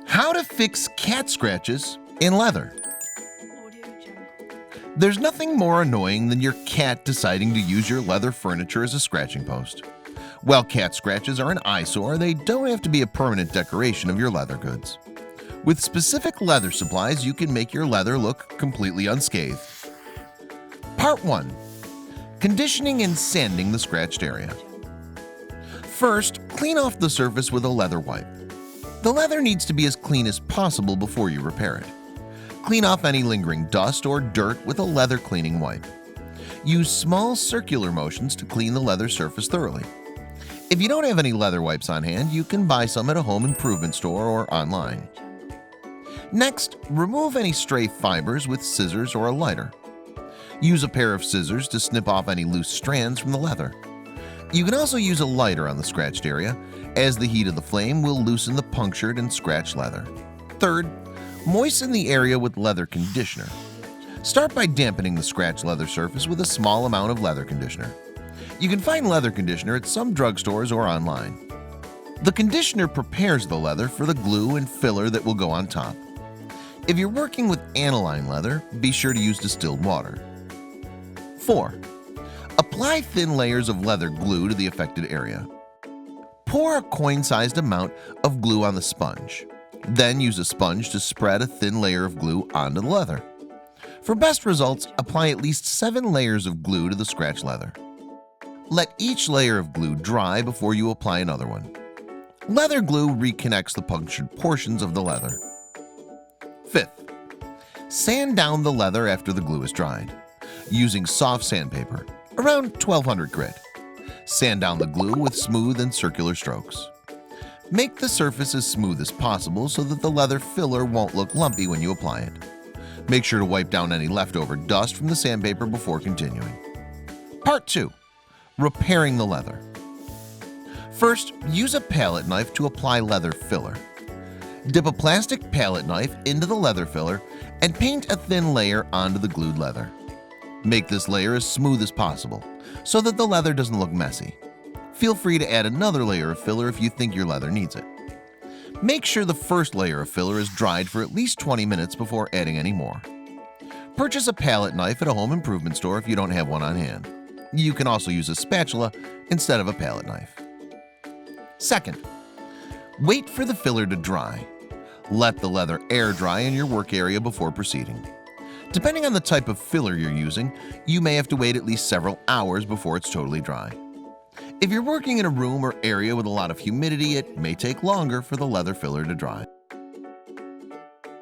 How to fix cat scratches in leather. There's nothing more annoying than your cat deciding to use your leather furniture as a scratching post. While cat scratches are an eyesore, they don't have to be a permanent decoration of your leather goods. With specific leather supplies, you can make your leather look completely unscathed. Part 1. Conditioning and sanding the scratched area. First, clean off the surface with a leather wipe. The leather needs to be as clean as possible before you repair it. Clean off any lingering dust or dirt with a leather cleaning wipe. Use small circular motions to clean the leather surface thoroughly. If you don't have any leather wipes on hand, you can buy some at a home improvement store or online. Next, remove any stray fibers with scissors or a lighter. Use a pair of scissors to snip off any loose strands from the leather. You can also use a lighter on the scratched area, as the heat of the flame will loosen the punctured and scratched leather. Third, moisten the area with leather conditioner. Start by dampening the scratched leather surface with a small amount of leather conditioner. You can find leather conditioner at some drugstores or online. The conditioner prepares the leather for the glue and filler that will go on top. If you're working with aniline leather, be sure to use distilled water. 4. Apply thin layers of leather glue to the affected area. Pour a coin-sized amount of glue on the sponge. Then use a sponge to spread a thin layer of glue onto the leather. For best results, apply at least 7 layers of glue to the scratched leather. Let each layer of glue dry before you apply another one. Leather glue reconnects the punctured portions of the leather. 5th, sand down the leather after the glue is dried. Using soft sandpaper, around 1200 grit. Sand down the glue with smooth and circular strokes. Make the surface as smooth as possible so that the leather filler won't look lumpy when you apply it. Make sure to wipe down any leftover dust from the sandpaper before continuing. Part 2. Repairing the leather. First, use a palette knife to apply leather filler. Dip a plastic palette knife into the leather filler and paint a thin layer onto the glued leather. Make this layer as smooth as possible so that the leather doesn't look messy. Feel free to add another layer of filler if you think your leather needs it. Make sure the first layer of filler is dried for at least 20 minutes before adding any more. Purchase a palette knife at a home improvement store if you don't have one on hand. You can also use a spatula instead of a palette knife. Second, wait for the filler to dry. Let the leather air dry in your work area before proceeding. Depending on the type of filler you're using, you may have to wait at least several hours before it's totally dry. If you're working in a room or area with a lot of humidity, it may take longer for the leather filler to dry.